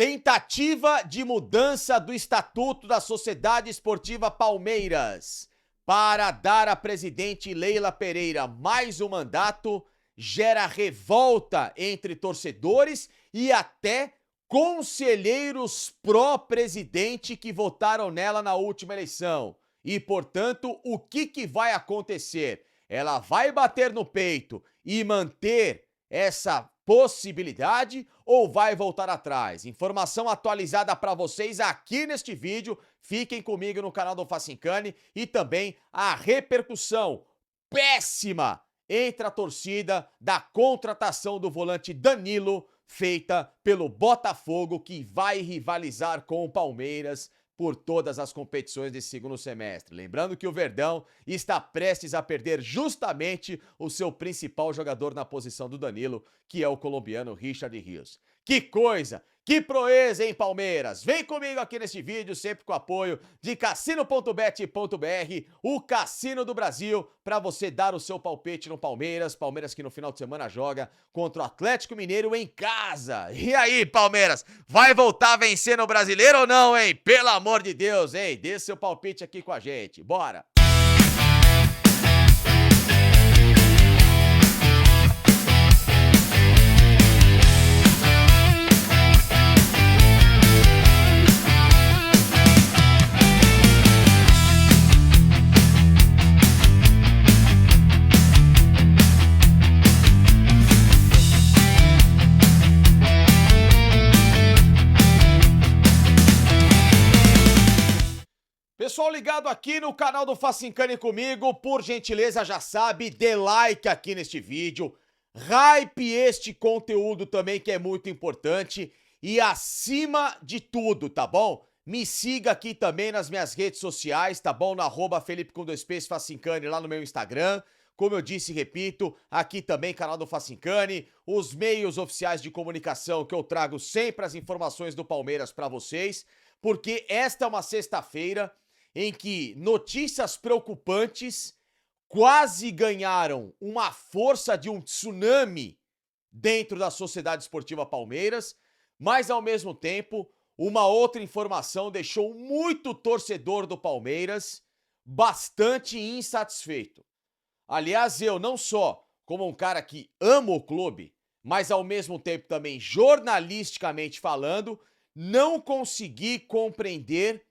Tentativa de mudança do Estatuto da Sociedade Esportiva Palmeiras para dar à presidente Leila Pereira mais um mandato gera revolta entre torcedores e até conselheiros pró-presidente que votaram nela na última eleição. E, portanto, o que vai acontecer? Ela vai bater no peito e manter essa possibilidade ou vai voltar atrás? Informação atualizada para vocês aqui neste vídeo. Fiquem comigo no canal do Facincani e também a repercussão péssima entre a torcida da contratação do volante Danilo feita pelo Botafogo, que vai rivalizar com o Palmeiras por todas as competições desse segundo semestre. Lembrando que o Verdão está prestes a perder justamente o seu principal jogador na posição do Danilo, que é o colombiano Richard Rios. Que coisa! Que proeza, hein, Palmeiras? Vem comigo aqui neste vídeo, sempre com o apoio de cassino.bet.br, o cassino do Brasil, para você dar o seu palpite no Palmeiras. Palmeiras que no final de semana joga contra o Atlético Mineiro em casa. E aí, Palmeiras, vai voltar a vencer no Brasileiro ou não, hein? Pelo amor de Deus, hein? Dê seu palpite aqui com a gente. Bora! Pessoal ligado aqui no canal do Facincani comigo, por gentileza já sabe, dê like aqui neste vídeo, hype este conteúdo também que é muito importante e acima de tudo, tá bom? Me siga aqui também nas minhas redes sociais, tá bom? No @Felipe com 2P's Facincani lá no meu Instagram. Como eu disse e repito, aqui também canal do Facincani, os meios oficiais de comunicação que eu trago sempre as informações do Palmeiras pra vocês, porque esta é uma sexta-feira em que notícias preocupantes quase ganharam uma força de um tsunami dentro da Sociedade Esportiva Palmeiras, mas ao mesmo tempo, uma outra informação deixou muito torcedor do Palmeiras bastante insatisfeito. Aliás, eu não só como um cara que ama o clube, mas ao mesmo tempo também jornalisticamente falando, não consegui compreender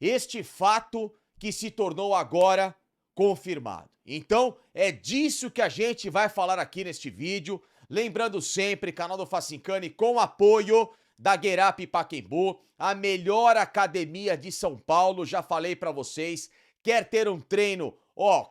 este fato que se tornou agora confirmado. Então, é disso que a gente vai falar aqui neste vídeo. Lembrando sempre, canal do Facincani com apoio da Guerap Pacaembu, a melhor academia de São Paulo. Já falei pra vocês, quer ter um treino,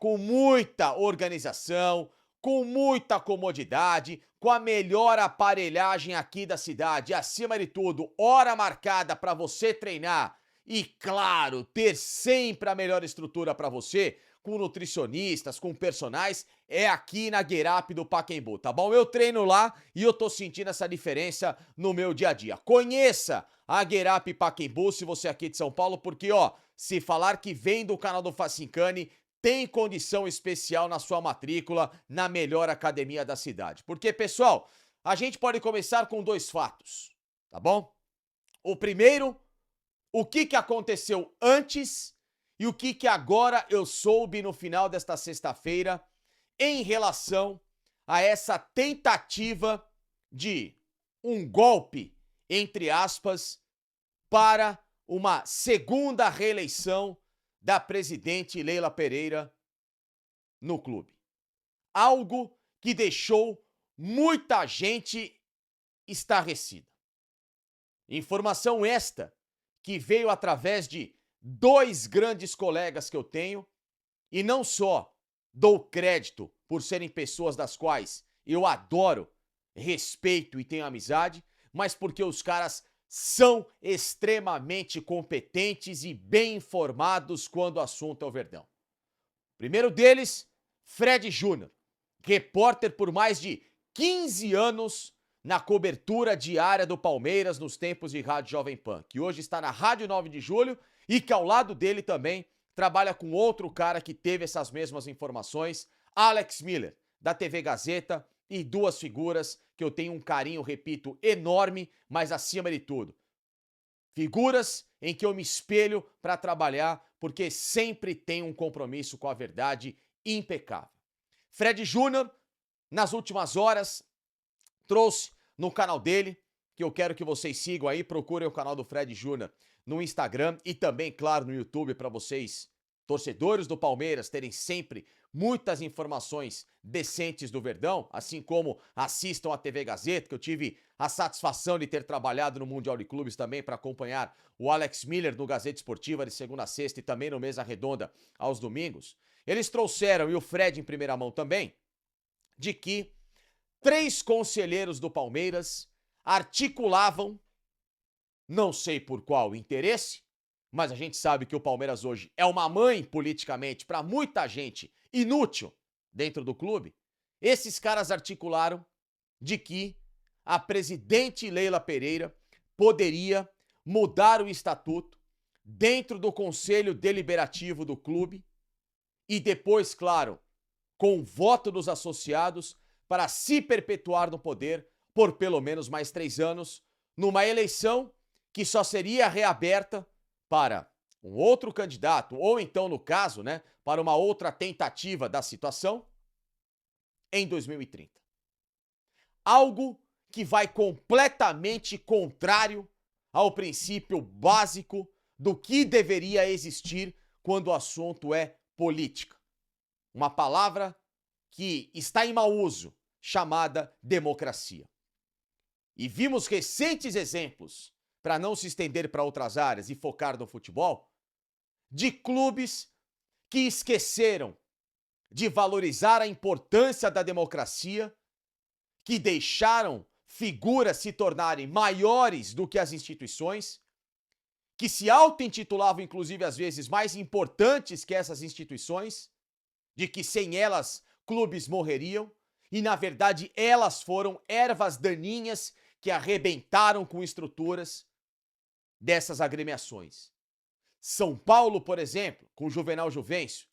com muita organização, com muita comodidade, com a melhor aparelhagem aqui da cidade, acima de tudo, hora marcada pra você treinar. E, claro, ter sempre a melhor estrutura para você, com nutricionistas, com personagens, é aqui na Guerap do Pacaembu, tá bom? Eu treino lá e eu tô sentindo essa diferença no meu dia a dia. Conheça a Guerap Pacaembu se você é aqui de São Paulo, porque, se falar que vem do canal do Facincani, tem condição especial na sua matrícula na melhor academia da cidade. Porque, pessoal, a gente pode começar com dois fatos, tá bom? O primeiro, o que aconteceu antes e o que agora eu soube no final desta sexta-feira em relação a essa tentativa de um golpe, entre aspas, para uma segunda reeleição da presidente Leila Pereira no clube. Algo que deixou muita gente estarrecida. Informação esta que veio através de dois grandes colegas que eu tenho, e não só dou crédito por serem pessoas das quais eu adoro, respeito e tenho amizade, mas porque os caras são extremamente competentes e bem informados quando o assunto é o Verdão. Primeiro deles, Fred Júnior, repórter por mais de 15 anos na cobertura diária do Palmeiras nos tempos de Rádio Jovem Pan, que hoje está na Rádio 9 de Julho e que ao lado dele também trabalha com outro cara que teve essas mesmas informações, Alex Miller, da TV Gazeta, e duas figuras que eu tenho um carinho, repito, enorme, mas acima de tudo, Figuras em que eu me espelho para trabalhar, porque sempre tem um compromisso com a verdade impecável. Fred Júnior, nas últimas horas, trouxe no canal dele, que eu quero que vocês sigam aí, procurem o canal do Fred Júnior no Instagram e também, claro, no YouTube, para vocês, torcedores do Palmeiras, terem sempre muitas informações decentes do Verdão, assim como assistam a TV Gazeta, que eu tive a satisfação de ter trabalhado no Mundial de Clubes também para acompanhar o Alex Miller no Gazeta Esportiva de segunda a sexta e também no Mesa Redonda aos domingos. Eles trouxeram, e o Fred em primeira mão também, de que 3 conselheiros do Palmeiras articulavam, não sei por qual interesse, mas a gente sabe que o Palmeiras hoje é uma mãe politicamente para muita gente inútil dentro do clube. Esses caras articularam de que a presidente Leila Pereira poderia mudar o estatuto dentro do conselho deliberativo do clube e depois, claro, com o voto dos associados, para se perpetuar no poder por pelo menos mais 3 anos, numa eleição que só seria reaberta para um outro candidato, ou então, no caso, né, para uma outra tentativa da situação, em 2030. Algo que vai completamente contrário ao princípio básico do que deveria existir quando o assunto é política. Uma palavra que está em mau uso, chamada democracia. E vimos recentes exemplos, para não se estender para outras áreas e focar no futebol, de clubes que esqueceram de valorizar a importância da democracia, que deixaram figuras se tornarem maiores do que as instituições, que se auto-intitulavam, inclusive, às vezes, mais importantes que essas instituições, de que sem elas clubes morreriam, e na verdade elas foram ervas daninhas que arrebentaram com estruturas dessas agremiações. São Paulo, por exemplo, com o Juvenal Juvencio,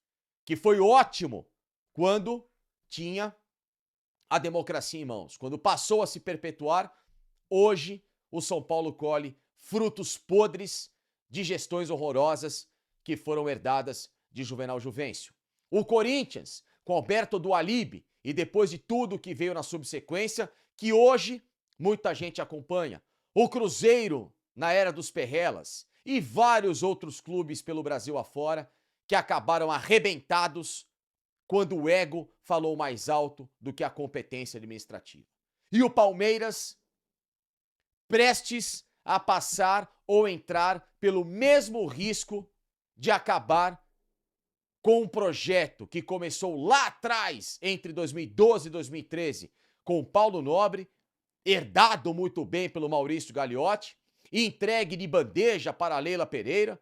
que foi ótimo quando tinha a democracia em mãos. Quando passou a se perpetuar, hoje o São Paulo colhe frutos podres de gestões horrorosas que foram herdadas de Juvenal Juvencio. O Corinthians, com Alberto Dualib, e depois de tudo que veio na subsequência, que hoje muita gente acompanha. O Cruzeiro, na era dos Perrelas, e vários outros clubes pelo Brasil afora, que acabaram arrebentados quando o ego falou mais alto do que a competência administrativa. E o Palmeiras, prestes a passar ou entrar pelo mesmo risco de acabar com um projeto que começou lá atrás, entre 2012 e 2013, com o Paulo Nobre, herdado muito bem pelo Maurício Gagliotti, e entregue de bandeja para a Leila Pereira,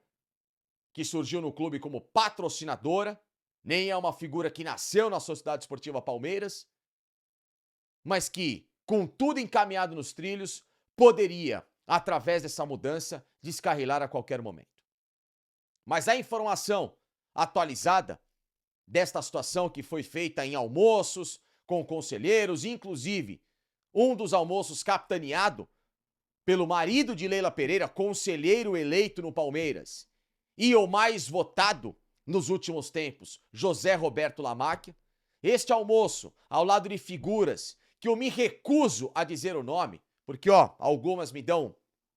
que surgiu no clube como patrocinadora, nem é uma figura que nasceu na Sociedade Esportiva Palmeiras, mas que, com tudo encaminhado nos trilhos, poderia, através dessa mudança, descarrilar a qualquer momento. Mas a informação atualizada desta situação que foi feita em almoços com conselheiros, inclusive um dos almoços capitaneado pelo marido de Leila Pereira, conselheiro eleito no Palmeiras, e o mais votado nos últimos tempos, José Roberto Lamáquia. Este almoço, ao lado de figuras que eu me recuso a dizer o nome, porque, algumas me dão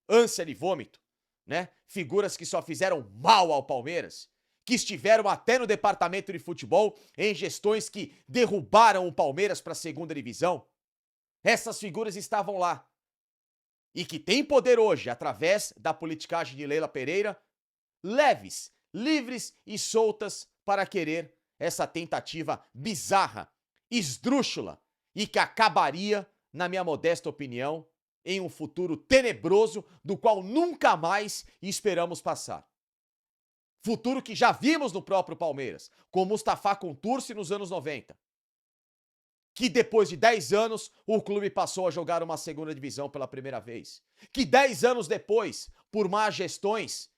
ânsia de vômito, né? Figuras que só fizeram mal ao Palmeiras, que estiveram até no departamento de futebol em gestões que derrubaram o Palmeiras para a segunda divisão. Essas figuras estavam lá. E que têm poder hoje, através da politicagem de Leila Pereira, leves, livres e soltas para querer essa tentativa bizarra, esdrúxula e que acabaria, na minha modesta opinião, em um futuro tenebroso do qual nunca mais esperamos passar. Futuro que já vimos no próprio Palmeiras, com Mustafa Contursi nos anos 90. Que depois de 10 anos, o clube passou a jogar uma segunda divisão pela primeira vez. Que 10 anos depois, por más gestões,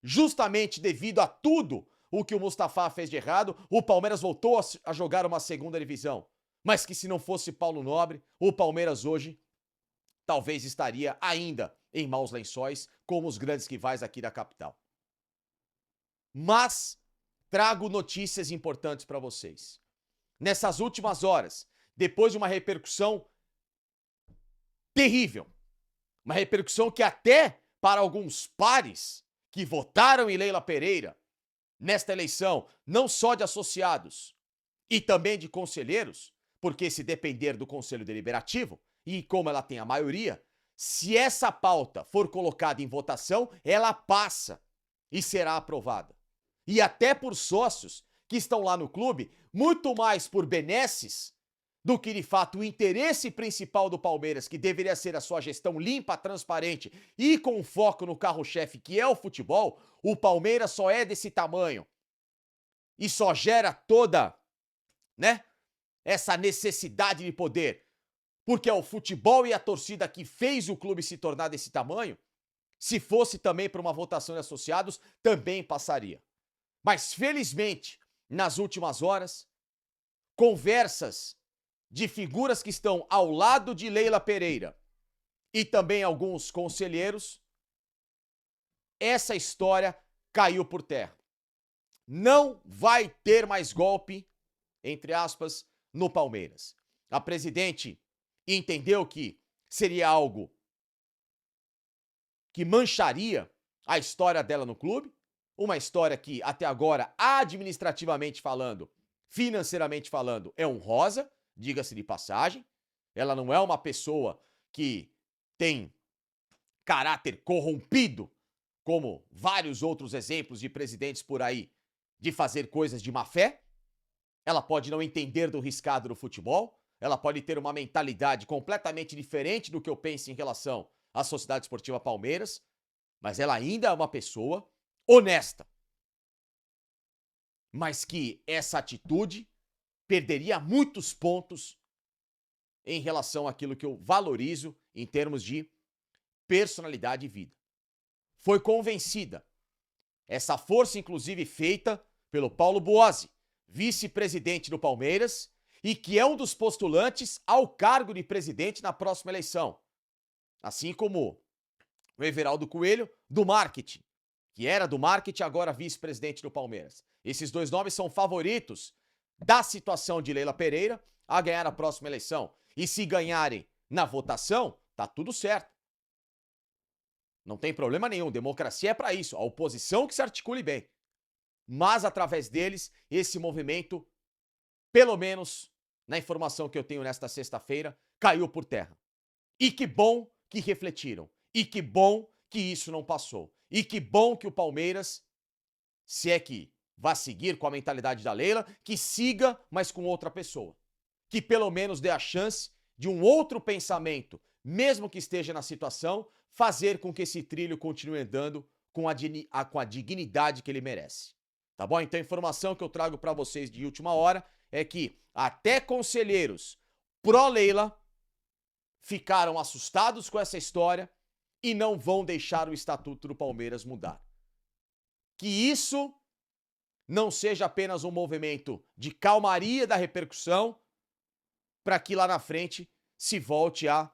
justamente devido a tudo o que o Mustafa fez de errado, o Palmeiras voltou a jogar uma segunda divisão. Mas que se não fosse Paulo Nobre, o Palmeiras hoje talvez estaria ainda em maus lençóis, como os grandes rivais aqui da capital. Mas trago notícias importantes para vocês. Nessas últimas horas, depois de uma repercussão terrível, uma repercussão que até para alguns pares que votaram em Leila Pereira nesta eleição, não só de associados e também de conselheiros, porque se depender do Conselho Deliberativo, e como ela tem a maioria, se essa pauta for colocada em votação, ela passa e será aprovada. E até por sócios que estão lá no clube, muito mais por benesses do que de fato o interesse principal do Palmeiras, que deveria ser a sua gestão limpa, transparente e com foco no carro-chefe que é o futebol, o Palmeiras só é desse tamanho e só gera toda, essa necessidade de poder, porque é o futebol e a torcida que fez o clube se tornar desse tamanho. Se fosse também para uma votação de associados, também passaria. Mas felizmente, nas últimas horas, conversas de figuras que estão ao lado de Leila Pereira e também alguns conselheiros, essa história caiu por terra. Não vai ter mais golpe, entre aspas, no Palmeiras. A presidente entendeu que seria algo que mancharia a história dela no clube, uma história que até agora, administrativamente falando, financeiramente falando, é honrosa, diga-se de passagem. Ela não é uma pessoa que tem caráter corrompido, como vários outros exemplos de presidentes por aí, de fazer coisas de má fé. Ela pode não entender do riscado do futebol, ela pode ter uma mentalidade completamente diferente do que eu penso em relação à Sociedade Esportiva Palmeiras, mas ela ainda é uma pessoa honesta. Mas que essa atitude perderia muitos pontos em relação àquilo que eu valorizo em termos de personalidade e vida. Foi convencida. Essa força, inclusive, feita pelo Paulo Boazzi, vice-presidente do Palmeiras, e que é um dos postulantes ao cargo de presidente na próxima eleição. Assim como o Everaldo Coelho, do marketing, que era do marketing, agora vice-presidente do Palmeiras. Esses dois nomes são favoritos da situação de Leila Pereira a ganhar a próxima eleição. E se ganharem na votação, tá tudo certo. Não tem problema nenhum, democracia é para isso, a oposição que se articule bem. Mas através deles, esse movimento, pelo menos na informação que eu tenho nesta sexta-feira, caiu por terra. E que bom que refletiram. E que bom que isso não passou. E que bom que o Palmeiras, se é que vai seguir com a mentalidade da Leila, que siga, mas com outra pessoa. Que pelo menos dê a chance de um outro pensamento, mesmo que esteja na situação, fazer com que esse trilho continue andando com a dignidade que ele merece. Tá bom? Então a informação que eu trago para vocês de última hora é que até conselheiros pró-Leila ficaram assustados com essa história e não vão deixar o estatuto do Palmeiras mudar. Que isso não seja apenas um movimento de calmaria da repercussão para que lá na frente se volte a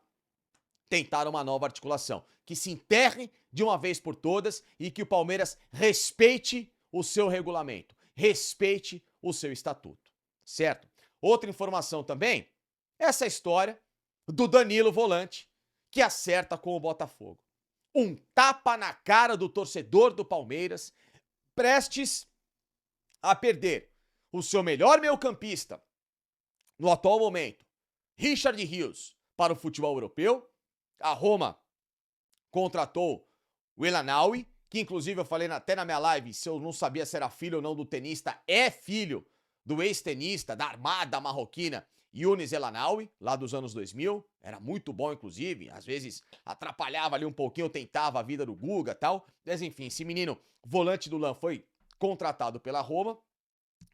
tentar uma nova articulação. Que se enterre de uma vez por todas e que o Palmeiras respeite o seu regulamento, respeite o seu estatuto, certo? Outra informação também, essa história do Danilo Volante, que acerta com o Botafogo. Um tapa na cara do torcedor do Palmeiras, prestes a perder o seu melhor meio-campista no atual momento, Richard Rios, para o futebol europeu. A Roma contratou o El-Ainaoui, que inclusive eu falei até na minha live, se eu não sabia se era filho ou não do tenista, é filho do ex-tenista da Armada Marroquina, Younes El-Ainaoui, lá dos anos 2000, era muito bom inclusive, às vezes atrapalhava ali um pouquinho, tentava a vida do Guga e tal, mas enfim, esse menino volante do LAN foi contratado pela Roma,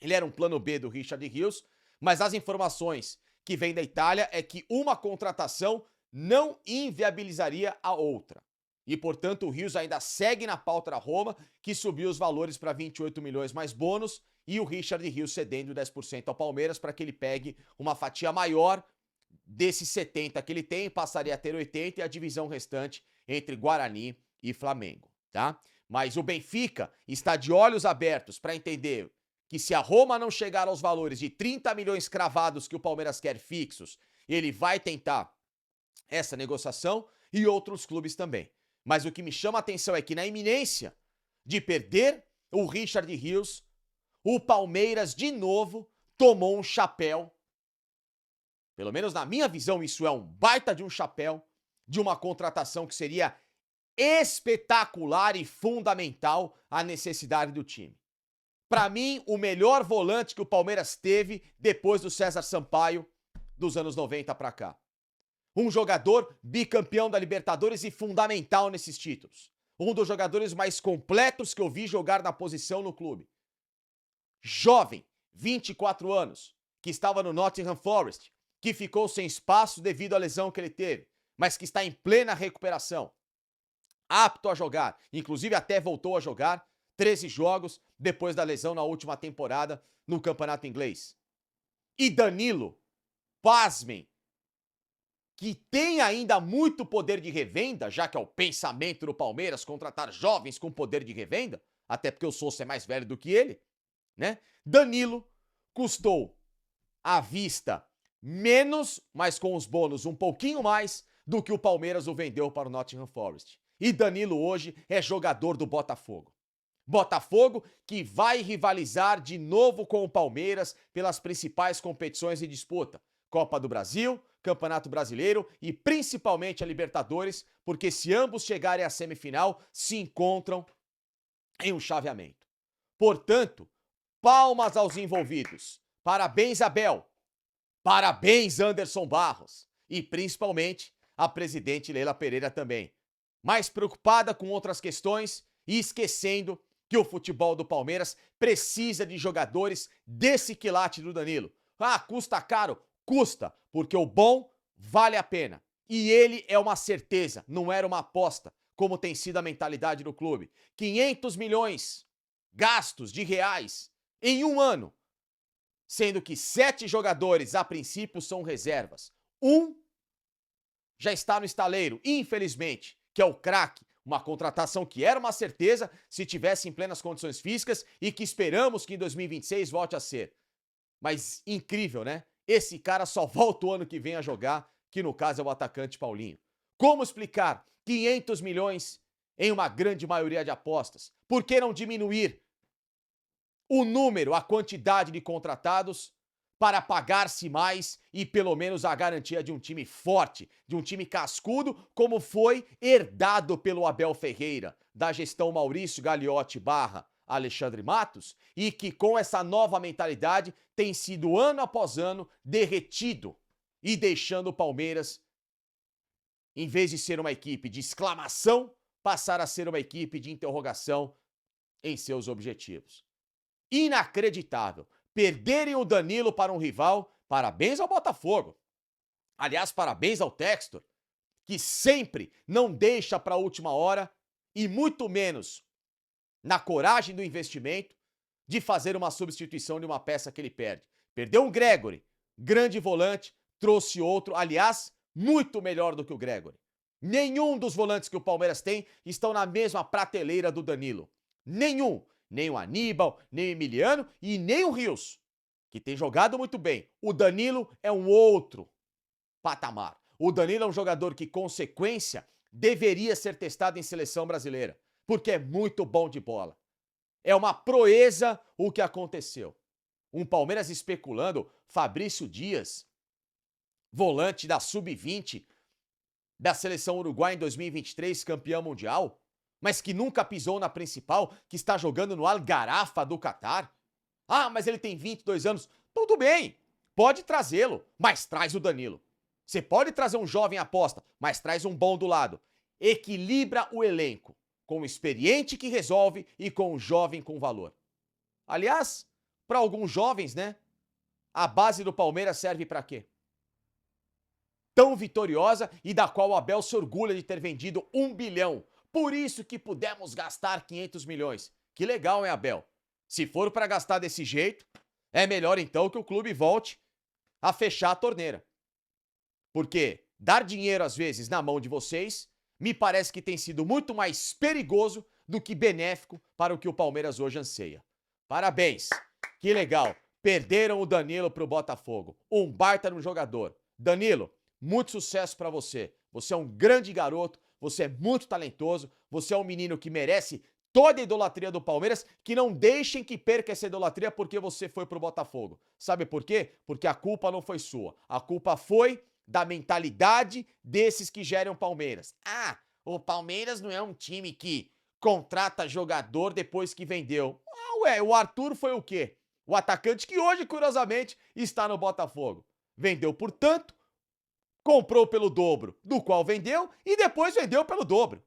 ele era um plano B do Richard Rios, mas as informações que vêm da Itália é que uma contratação não inviabilizaria a outra. E, portanto, o Rios ainda segue na pauta da Roma, que subiu os valores para 28 milhões mais bônus, e o Richard Rios cedendo 10% ao Palmeiras para que ele pegue uma fatia maior desses 70 que ele tem, passaria a ter 80 e a divisão restante entre Guarani e Flamengo, tá? Mas o Benfica está de olhos abertos para entender que se a Roma não chegar aos valores de 30 milhões cravados que o Palmeiras quer fixos, ele vai tentar essa negociação e outros clubes também. Mas o que me chama a atenção é que na iminência de perder o Richard Rios, o Palmeiras de novo tomou um chapéu. Pelo menos na minha visão, isso é um baita de um chapéu de uma contratação que seria espetacular e fundamental à necessidade do time. Para mim, o melhor volante que o Palmeiras teve depois do César Sampaio dos anos 90 para cá. Um jogador bicampeão da Libertadores e fundamental nesses títulos. Um dos jogadores mais completos que eu vi jogar na posição no clube. Jovem, 24 anos, que estava no Nottingham Forest, que ficou sem espaço devido à lesão que ele teve, mas que está em plena recuperação. Apto a jogar, inclusive até voltou a jogar 13 jogos depois da lesão na última temporada no Campeonato Inglês. E Danilo, pasmem, que tem ainda muito poder de revenda, já que é o pensamento do Palmeiras contratar jovens com poder de revenda, até porque o Sousa é mais velho do que ele, né? Danilo custou à vista menos, mas com os bônus um pouquinho mais do que o Palmeiras o vendeu para o Nottingham Forest. E Danilo hoje é jogador do Botafogo. Botafogo que vai rivalizar de novo com o Palmeiras pelas principais competições em disputa. Copa do Brasil, Campeonato Brasileiro e principalmente a Libertadores, porque se ambos chegarem à semifinal, se encontram em um chaveamento. Portanto, palmas aos envolvidos. Parabéns, Abel. Parabéns, Anderson Barros. E principalmente a presidente Leila Pereira também. Mais preocupada com outras questões e esquecendo que o futebol do Palmeiras precisa de jogadores desse quilate do Danilo. Ah, custa caro? Custa, porque o bom vale a pena. E ele é uma certeza, não era uma aposta, como tem sido a mentalidade do clube. 500 milhões gastos de reais em um ano, sendo que 7 jogadores, a princípio, são reservas. Um já está no estaleiro, infelizmente, que é o craque, uma contratação que era uma certeza se tivesse em plenas condições físicas e que esperamos que em 2026 volte a ser. Mas incrível, né? Esse cara só volta o ano que vem a jogar, que no caso é o atacante Paulinho. Como explicar 500 milhões em uma grande maioria de apostas? Por que não diminuir o número, a quantidade de contratados para pagar-se mais e pelo menos a garantia de um time forte, de um time cascudo, como foi herdado pelo Abel Ferreira, da gestão Maurício Gagliotti / Alexandre Matos, e que com essa nova mentalidade tem sido ano após ano derretido e deixando o Palmeiras, em vez de ser uma equipe de exclamação, passar a ser uma equipe de interrogação em seus objetivos. Inacreditável. Perderem o Danilo para um rival, parabéns ao Botafogo. Aliás, parabéns ao Textor, que sempre não deixa para a última hora e muito menos na coragem do investimento de fazer uma substituição de uma peça que ele perde. Perdeu um Gregory, grande volante, trouxe outro, aliás, muito melhor do que o Gregory. Nenhum dos volantes que o Palmeiras tem estão na mesma prateleira do Danilo. Nenhum. Nem o Aníbal, nem o Emiliano e nem o Rios, que tem jogado muito bem. O Danilo é um outro patamar. O Danilo é um jogador que, com sequência, deveria ser testado em seleção brasileira, porque é muito bom de bola. É uma proeza o que aconteceu. Um Palmeiras especulando Fabrício Dias, volante da Sub-20 da seleção uruguaia em 2023, campeão mundial, mas que nunca pisou na principal, que está jogando no Al-Gharafa do Catar. Ah, mas ele tem 22 anos. Tudo bem, pode trazê-lo, mas traz o Danilo. Você pode trazer um jovem aposta, mas traz um bom do lado. Equilibra o elenco, com o experiente que resolve e com o jovem com valor. Aliás, para alguns jovens, né? A base do Palmeiras serve para quê? Tão vitoriosa e da qual o Abel se orgulha de ter vendido 1 bilhão. Por isso que pudemos gastar 500 milhões. Que legal, hein, Abel? Se for para gastar desse jeito, é melhor então que o clube volte a fechar a torneira. Porque dar dinheiro às vezes na mão de vocês me parece que tem sido muito mais perigoso do que benéfico para o que o Palmeiras hoje anseia. Parabéns, que legal. Perderam o Danilo pro Botafogo, um baita no jogador. Danilo, muito sucesso pra você. Você é um grande garoto, você é muito talentoso, você é um menino que merece toda a idolatria do Palmeiras, que não deixem que perca essa idolatria porque você foi pro Botafogo. Sabe por quê? Porque a culpa não foi sua. A culpa foi da mentalidade desses que gerem o Palmeiras. Ah, o Palmeiras não é um time que contrata jogador depois que vendeu. Ah, ué, o Arthur foi o quê? O atacante que hoje, curiosamente, está no Botafogo. Vendeu por tanto, comprou pelo dobro do qual vendeu e depois vendeu pelo dobro.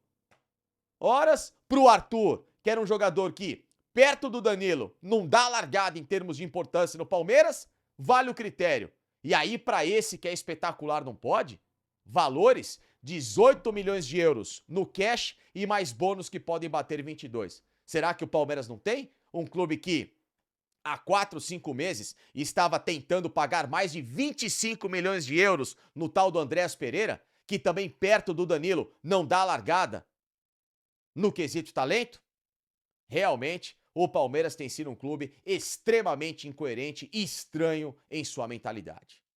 Horas pro Arthur, que era um jogador que, perto do Danilo, não dá largada em termos de importância no Palmeiras, vale o critério. E aí, para esse que é espetacular, não pode? Valores: 18 milhões de euros no cash e mais bônus que podem bater 22. Será que o Palmeiras não tem? Um clube que há 4, 5 meses estava tentando pagar mais de 25 milhões de euros no tal do Andréas Pereira, que também perto do Danilo não dá largada no quesito talento? Realmente, o Palmeiras tem sido um clube extremamente incoerente e estranho em sua mentalidade.